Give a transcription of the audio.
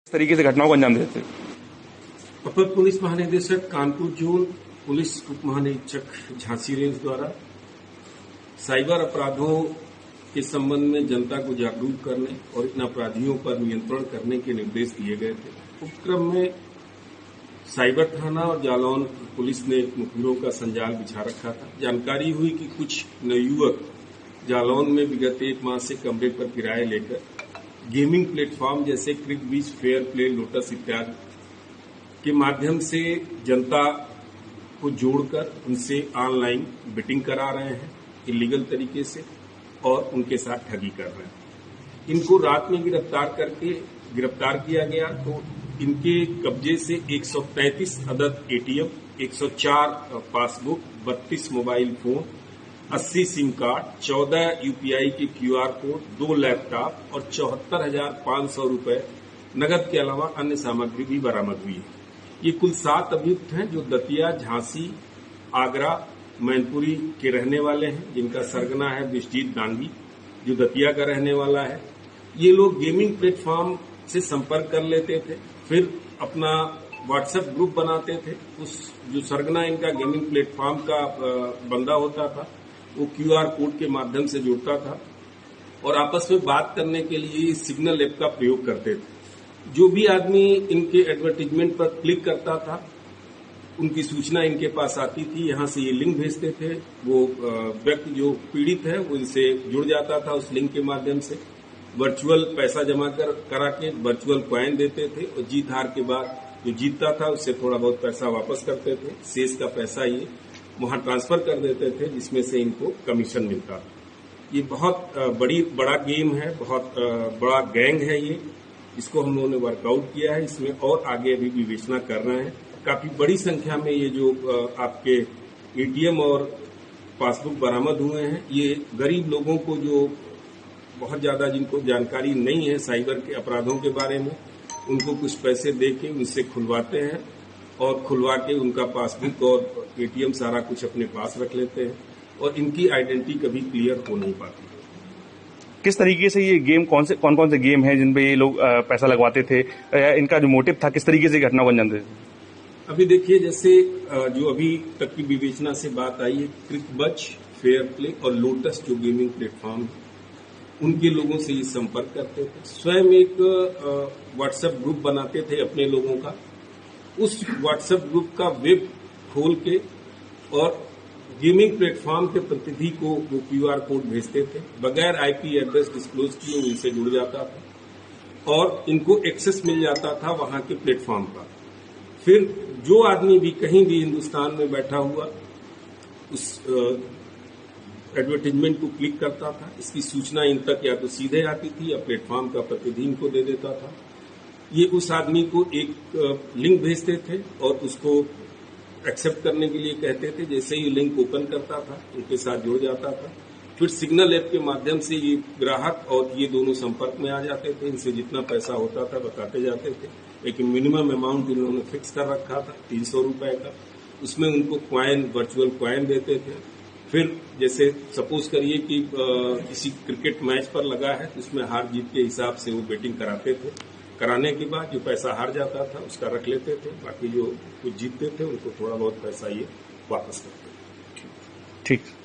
इस तरीके से घटनाओं को अंजाम देते थे। अपर पुलिस महानिदेशक कानपुर जोन, पुलिस उप महानिरीक्षक झांसी रेंज द्वारा साइबर अपराधों के संबंध में जनता को जागरूक करने और इन अपराधियों पर नियंत्रण करने के निर्देश दिए गए थे। उपक्रम में साइबर थाना और जालौन पुलिस ने मुखबिरों का संजाल बिछा रखा था। जानकारी हुई कि कुछ नवयुवक जालौन में विगत 1 माह से कमरे पर किराए लेकर गेमिंग प्लेटफॉर्म जैसे क्रिकबीच, फेयर प्ले, लोटस इत्यादि के माध्यम से जनता को जोड़कर उनसे ऑनलाइन बेटिंग करा रहे हैं इलीगल तरीके से और उनके साथ ठगी कर रहे हैं। इनको रात में गिरफ्तार किया गया तो इनके कब्जे से 133 अदद ATM, 104 passbook, 32 mobile phone, 80 SIM card, 14 UPI के क्यूआर कोड, 2 लैपटॉप और 74,500 रुपए नगद के अलावा अन्य सामग्री भी बरामद हुई है। ये कुल 7 अभियुक्त हैं जो दतिया, झांसी, आगरा, मैनपुरी के रहने वाले हैं, जिनका सरगना है विश्वजीत डांगी जो दतिया का रहने वाला है। ये लोग गेमिंग प्लेटफॉर्म से संपर्क कर लेते थे, फिर अपना व्हाट्सएप ग्रुप बनाते थे। उस जो सरगना इनका गेमिंग प्लेटफॉर्म का बंदा होता था वो क्यूआर कोड के माध्यम से जुड़ता था और आपस में बात करने के लिए सिग्नल ऐप का प्रयोग करते थे। जो भी आदमी इनके एडवर्टीजमेंट पर क्लिक करता था उनकी सूचना इनके पास आती थी। यहां से ये लिंक भेजते थे, वो व्यक्ति जो पीड़ित है वो इनसे जुड़ जाता था उस लिंक के माध्यम से। वर्चुअल पैसा जमा करा के वर्चुअल कॉइन देते थे और जीत हार के बाद जो जीतता था उससे थोड़ा बहुत पैसा वापस करते थे। शेष का पैसा ये वहां ट्रांसफर कर देते थे जिसमें से इनको कमीशन मिलता था। ये बहुत बड़ा गेम है, बहुत बड़ा गैंग है ये। इसको हम लोगों ने वर्कआउट किया है, इसमें और आगे अभी विवेचना कर रहे हैं। काफी बड़ी संख्या में ये जो आपके एटीएम और पासबुक बरामद हुए हैं, ये गरीब लोगों को जो बहुत ज्यादा जिनको जानकारी नहीं है साइबर के अपराधों के बारे में, उनको कुछ पैसे दे के उनसे खुलवाते हैं और खुलवा के उनका पासबुक और एटीएम सारा कुछ अपने पास रख लेते हैं और इनकी आइडेंटिटी कभी क्लियर हो नहीं पाती। किस तरीके से ये गेम कौन कौन से गेम हैं जिन पे ये लोग पैसा लगवाते थे, इनका जो मोटिव था, किस तरीके से घटना को अंजाम देते थे? अभी देखिए, जैसे जो अभी तक की विवेचना से बात आई है, क्रिकबच, फेयर प्ले और लोटस जो गेमिंग प्लेटफॉर्म है उनके लोगों से ये संपर्क करते थे। स्वयं एक व्हाट्सएप ग्रुप बनाते थे अपने लोगों का। उस व्हाट्सएप ग्रुप का वेब खोल के और गेमिंग प्लेटफॉर्म के प्रतिनिधि को वो क्यूआर कोड भेजते थे। बगैर आईपी एड्रेस डिस्क्लोज किए उनसे जुड़ जाता था और इनको एक्सेस मिल जाता था वहां के प्लेटफॉर्म का। फिर जो आदमी भी कहीं भी हिंदुस्तान में बैठा हुआ उस एडवर्टीजमेंट को क्लिक करता था, इसकी सूचना इन तक या तो सीधे आती थी या प्लेटफॉर्म का प्रतिनिधि इनको दे देता था। ये उस आदमी को एक लिंक भेजते थे और उसको एक्सेप्ट करने के लिए कहते थे। जैसे ही लिंक ओपन करता था उनके साथ जुड़ जाता था। फिर सिग्नल ऐप के माध्यम से ये ग्राहक और ये दोनों संपर्क में आ जाते थे। इनसे जितना पैसा होता था बताते जाते थे, लेकिन मिनिमम अमाउंट इन्होंने फिक्स कर रखा था 300 रुपए का। उसमें उनको कॉइन, वर्चुअल कॉइन देते थे। फिर जैसे सपोज करिए कि किसी क्रिकेट मैच पर लगा है तो उसमें हार जीत के हिसाब से वो बेटिंग कराते थे। कराने के बाद जो पैसा हार जाता था उसका रख लेते थे, बाकी जो कुछ जीतते थे उनको थोड़ा बहुत पैसा ये वापस करते थे। ठीक।